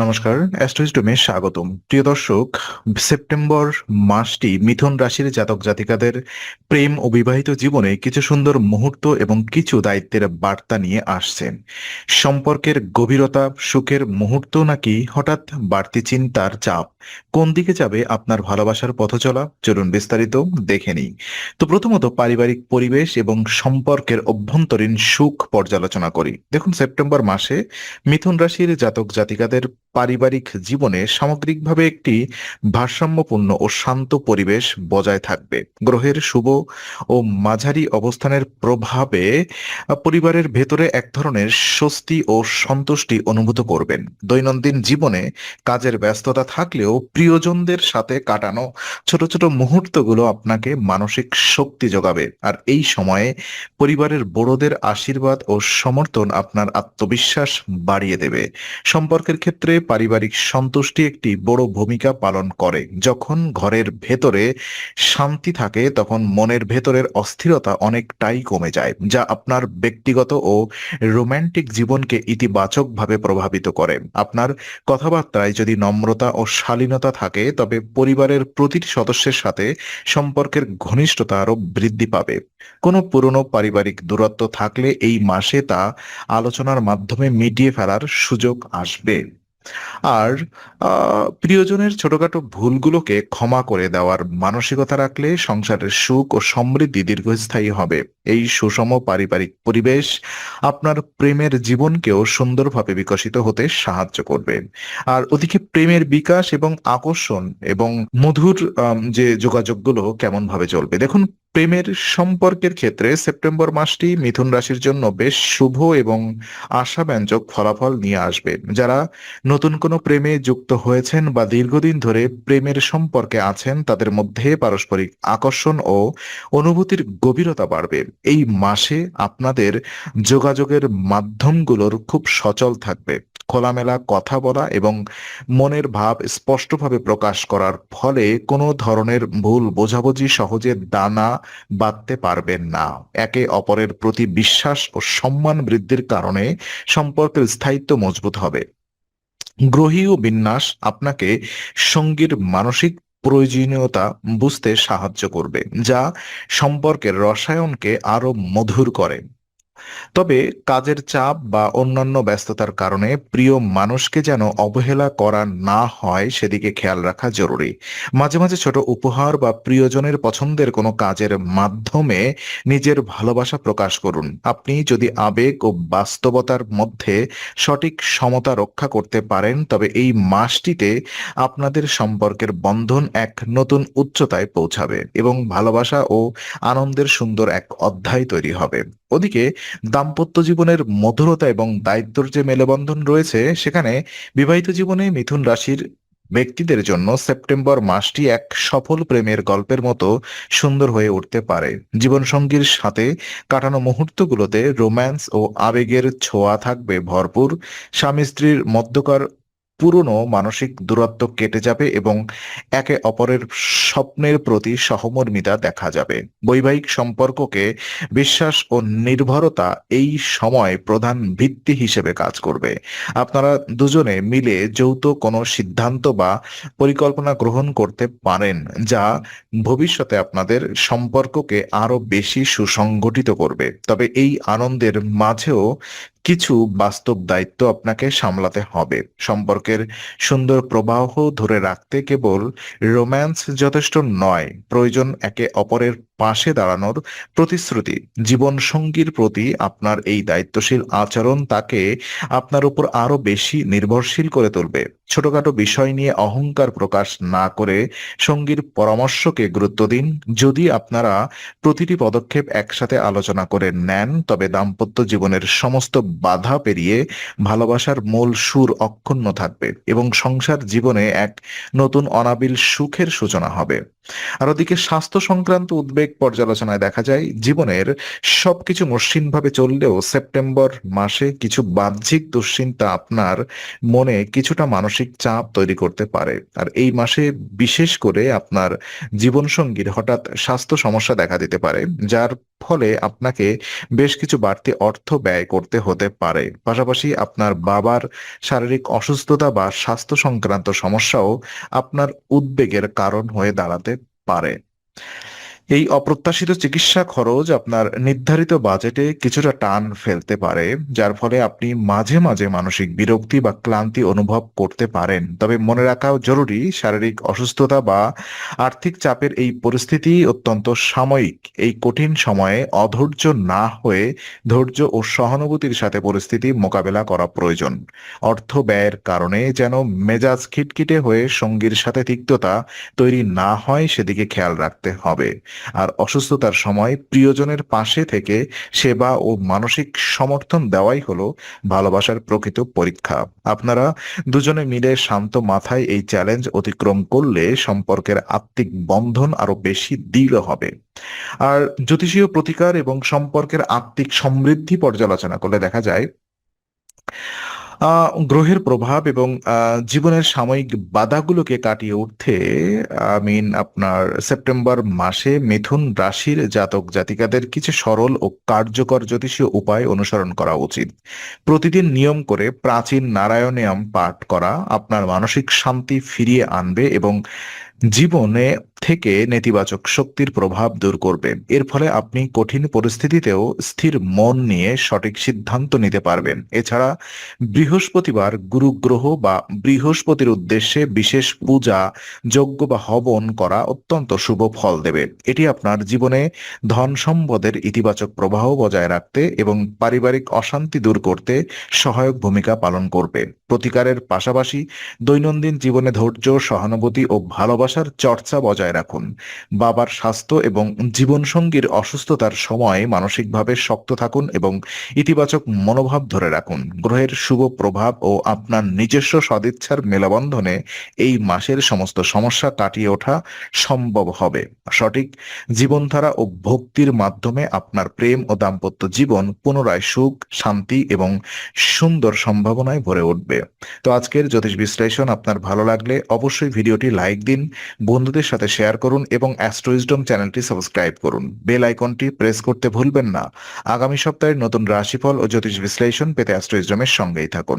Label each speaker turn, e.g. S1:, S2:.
S1: নমস্কার, অ্যাস্ট্রোইস্টমে স্বাগতম। প্রিয় দর্শক, সেপ্টেম্বর মাসটি মিথুন রাশির জাতক জাতিকাদের প্রেম ও বিবাহিত জীবনে কিছু সুন্দর মুহূর্ত এবং কিছু দায়িত্বের বার্তা নিয়ে আসছেন। সম্পর্কের গভীরতা, সুখের মুহূর্ত নাকি হঠাৎ বাড়তি চিন্তার চাপ, কোন দিকে যাবে আপনার ভালোবাসার পথ চলা? চলুন বিস্তারিত দেখে নিই। তো প্রথমত পারিবারিক পরিবেশ এবং সম্পর্কের অভ্যন্তরীণ সুখ পর্যালোচনা করি। দেখুন, সেপ্টেম্বর মাসে মিথুন রাশির জাতক জাতিকাদের পারিবারিক জীবনে সামগ্রিকভাবে একটি ভারসাম্যপূর্ণ ও শান্ত পরিবেশ বজায় থাকবে। গ্রহের শুভ ও মাঝারি অবস্থানের প্রভাবে পরিবারের ভেতরে এক ধরনের স্বস্তি ও সন্তুষ্টি অনুভূত করবেন। দৈনন্দিন জীবনে কাজের ব্যস্ততা থাকলেও প্রিয়জনদের সাথে কাটানো ছোট ছোট মুহূর্তগুলো আপনাকে মানসিক শক্তি যোগাবে। আর এই সময়ে পরিবারের বড়দের আশীর্বাদ ও সমর্থন আপনার আত্মবিশ্বাস বাড়িয়ে দেবে। সম্পর্কের ক্ষেত্রে পারিবারিক সন্তুষ্টি একটি বড় ভূমিকা পালন করে। যখন ঘরের ভেতরে শান্তি থাকে তখন মনের ভেতরের অস্থিরতা অনেকটাই কমে যায়, যা আপনার ব্যক্তিগত ও রোমান্টিক জীবনকে ইতিবাচকভাবে প্রভাবিত করে। আপনার কথাবার্তায় যদি নম্রতা ও শালীনতা থাকে তবে পরিবারের প্রতিটি সদস্যের সাথে সম্পর্কের ঘনিষ্ঠতা আরও বৃদ্ধি পাবে। কোনো পুরনো পারিবারিক দূরত্ব থাকলে এই মাসে তা আলোচনার মাধ্যমে মিটিয়ে ফেলার সুযোগ আসবে। আর প্রিয়জনের ছোটখাটো ভুলগুলোকে ক্ষমা করে দেওয়ার মানসিকতা রাখলে সংসারের সুখ ও সমৃদ্ধি দীর্ঘস্থায়ী হবে। এই সুষম পারিবারিক পরিবেশ আপনার প্রেমের জীবনকেও সুন্দরভাবে বিকশিত হতে সাহায্য করবে। আর ওদিকে প্রেমের বিকাশ এবং আকর্ষণ এবং মধুর যে যোগাযোগগুলো কেমন ভাবে চলবে, দেখুন, প্রেমের সম্পর্কের ক্ষেত্রে সেপ্টেম্বর মাসটি মিথুন রাশির জন্য বেশ শুভ এবং আশাব্যঞ্জক ফলাফল নিয়ে আসবে। যারা নতুন কোনো প্রেমে যুক্ত হয়েছেন বা দীর্ঘদিন ধরে প্রেমের সম্পর্কে আছেন তাদের মধ্যে পারস্পরিক আকর্ষণ ও অনুভূতির গভীরতা বাড়বে। এই মাসে আপনাদের যোগাযোগের মাধ্যমগুলোর খুব সচল থাকবে। খোলামেলা কথা বলা এবং মনের ভাব স্পষ্টভাবে প্রকাশ করার ফলে কোনো ধরনের ভুল বোঝাবুঝি সহজে দানা বাঁধতে পারবেন না। একে অপরের প্রতি বিশ্বাস ও সম্মান বৃদ্ধির কারণে সম্পর্কের স্থায়িত্ব মজবুত হবে। গ্রহীয় বিন্যাস আপনাকে সঙ্গীর মানসিক প্রয়োজনীয়তা বুঝতে সাহায্য করবে, যা সম্পর্কের রসায়নকে আরো মধুর করে। তবে কাজের চাপ বা অন্যান্য ব্যস্ততার কারণে প্রিয় মানুষকে যেন অবহেলা করা না হয় সেদিকে খেয়াল রাখা জরুরি। মাঝে মাঝে ছোট উপহার বা প্রিয়জনের পছন্দের কোনো কাজের মাধ্যমে নিজের ভালোবাসা প্রকাশ করুন। আপনি যদি আবেগ ও বাস্তবতার মধ্যে সঠিক সমতা রক্ষা করতে পারেন তবে এই মাসটিতে আপনাদের সম্পর্কের বন্ধন এক নতুন উচ্চতায় পৌঁছাবে এবং ভালোবাসা ও আনন্দের সুন্দর এক অধ্যায় তৈরি হবে। ওদিকে দাম্পত্য জীবনের মধুরতা এবং দায়িত্বর যে মেলবন্ধন রয়েছে সেখানে বিবাহিত জীবনে মিথুন রাশির ব্যক্তিদের জন্য সেপ্টেম্বর মাসটি এক সফল প্রেমের গল্পের মতো সুন্দর হয়ে উঠতে পারে। জীবনসঙ্গীর সাথে কাটানো মুহূর্তগুলোতে রোম্যান্স ও আবেগের ছোঁয়া থাকবে ভরপুর। স্বামী স্ত্রীর মধ্যকার পুরনো মানসিক দূরত্ব কেটে যাবে এবং একে অপরের স্বপ্নের প্রতি সহমর্মিতা দেখা যাবে। বৈবাহিক সম্পর্ককে বিশ্বাস ও নির্ভরতা এই সময় প্রধান ভিত্তি হিসেবে কাজ করবে। আপনারা দুজনে মিলে যৌথ কোনো সিদ্ধান্ত বা পরিকল্পনা গ্রহণ করতে পারেন যা ভবিষ্যতে আপনাদের সম্পর্ককে আরো বেশি সুসংগঠিত করবে। তবে এই আনন্দের মাঝেও কিছু বাস্তব দায়িত্ব আপনাকে সামলাতে হবে। সম্পর্কের সুন্দর প্রবাহ ধরে রাখতে কেবল রোম্যান্স যথেষ্ট নয়, প্রয়োজন একে অপরের পাশে দাঁড়ানোর প্রতিশ্রুতি। জীবন সঙ্গীর প্রতি আপনার এই দায়িত্বশীল আচরণ তাকে আপনার উপর আরো বেশি নির্ভরশীল করে তুলবে। ছোটখাটো বিষয় নিয়ে অহংকার প্রকাশ না করে সঙ্গীর পরামর্শকে গুরুত্ব দিন। যদি আপনারা প্রতিটি পদক্ষেপ একসাথে আলোচনা করে নেন তবে দাম্পত্য জীবনের সমস্ত বাধা পেরিয়ে ভালোবাসার মূল সুর অক্ষুণ্ণ থাকবে এবং সংসার জীবনে এক নতুন অনাবিল সুখের সূচনা হবে। আর ওদিকে স্বাস্থ্য সংক্রান্ত উদ্বেগ পর্যালোচনায় দেখা যায় জীবনের সবকিছু মসৃণভাবে চললেও সেপ্টেম্বর মাসে কিছু বাহ্যিক দুশ্চিন্তা আপনার মনে কিছুটা মানসিক চাপ তৈরি করতে পারে। আর এই মাসে বিশেষ করে আপনার জীবনসঙ্গীর হঠাৎ স্বাস্থ্য সমস্যা দেখা দিতে পারে, যার ফলে আপনাকে বেশ কিছু বাড়তি অর্থ ব্যয় করতে হতে পারে। পাশাপাশি আপনার বাবার শারীরিক অসুস্থতা বা স্বাস্থ্য সংক্রান্ত সমস্যাও আপনার উদ্বেগের কারণ হয়ে দাঁড়াতে পারে। এই অপ্রত্যাশিত চিকিৎসা খরচ আপনার নির্ধারিত বাজেটে কিছুটা টান ফেলতে পারে, যার ফলে আপনি মাঝে মাঝে মানসিক বিরক্তি বা ক্লান্তি অনুভব করতে পারেন। তবে মনে রাখাও জরুরি, শারীরিক অসুস্থতা বা আর্থিক চাপের এই পরিস্থিতি অত্যন্ত সাময়িক। এই কঠিন সময়ে অধৈর্য না হয়ে ধৈর্য ও সহানুভূতির সাথে পরিস্থিতি মোকাবেলা করা প্রয়োজন। অর্থ ব্যয়ের কারণে যেন মেজাজ খিটখিটে হয়ে সঙ্গীর সাথে তিক্ততা তৈরি না হয় সেদিকে খেয়াল রাখতে হবে। আর অসুস্থতার সময় প্রিয়জনের পাশে থেকে সেবা ও মানসিক সমর্থন দেওয়াই হলো ভালোবাসার প্রকৃত পরীক্ষা। আপনারা দুজনে মিলে শান্ত মাথায় এই চ্যালেঞ্জ অতিক্রম করলে সম্পর্কের আত্মিক বন্ধন আরো বেশি দৃঢ় হবে। আর জ্যোতিষীয় প্রতিকার এবং সম্পর্কের আত্মিক সমৃদ্ধি পর্যালোচনা করলে দেখা যায় গ্রহের প্রভাব এবং জীবনের সাময়িক বাধাগুলোকে কাটিয়ে উঠতে আপনার সেপ্টেম্বর মাসে মিথুন রাশির জাতক জাতিকাদের কিছু সরল ও কার্যকর জ্যোতিষীয় উপায় অনুসরণ করা উচিত। প্রতিদিন নিয়ম করে প্রাচীন নারায়ণীয়ম পাঠ করা আপনার মানসিক শান্তি ফিরিয়ে আনবে এবং জীবনে থেকে নেতিবাচক শক্তির প্রভাব দূর করবে। এর ফলে আপনি কঠিন পরিস্থিতিতেও স্থির মন নিয়ে সঠিক সিদ্ধান্ত নিতে পারবেন। এছাড়া বৃহস্পতিবার গুরুগ্রহ বা বৃহস্পতির উদ্দেশ্যে বিশেষ পূজা, যজ্ঞ বা হবন করা অত্যন্ত শুভ ফল দেবে। এটি আপনার জীবনে ধন সম্পদের ইতিবাচক প্রবাহ বজায় রাখতে এবং পারিবারিক অশান্তি দূর করতে সহায়ক ভূমিকা পালন করবে। প্রতিকারের পাশাপাশি দৈনন্দিন জীবনে ধৈর্য, সহানুভূতি ও ভালোবাসার চর্চা বজায় রাখুন। বাবার স্বাস্থ্য এবং জীবনসঙ্গীর অসুস্থতার সময় মানসিকভাবে শক্ত থাকুন এবং ইতিবাচক মনোভাব ধরে রাখুন। গ্রহের শুভ প্রভাব ও আপনার নিজস্ব সদিচ্ছার মেলবন্ধনে এই মাসের সমস্ত সমস্যা কাটিয়ে ওঠা সম্ভব হবে। সঠিক জীবনধারা ও ভক্তির মাধ্যমে আপনার প্রেম ও দাম্পত্য জীবন পুনরায় সুখ, শান্তি এবং সুন্দর সম্ভাবনায় ভরে উঠবে। তো আজকের জ্যোতিষ বিশ্লেষণ আপনার ভালো লাগলে অবশ্যই ভিডিওটি লাইক দিন, বন্ধুদের সাথে শেয়ার করুন এবং অ্যাস্ট্রো উইজডম চ্যানেলটি সাবস্ক্রাইব করুন। বেল আইকনটি প্রেস করতে ভুলবেন না। আগামী সপ্তাহের নতুন রাশিফল ও জ্যোতিষ বিশ্লেষণ পেতে অ্যাস্ট্রো উইজডমের সঙ্গেই থাকুন।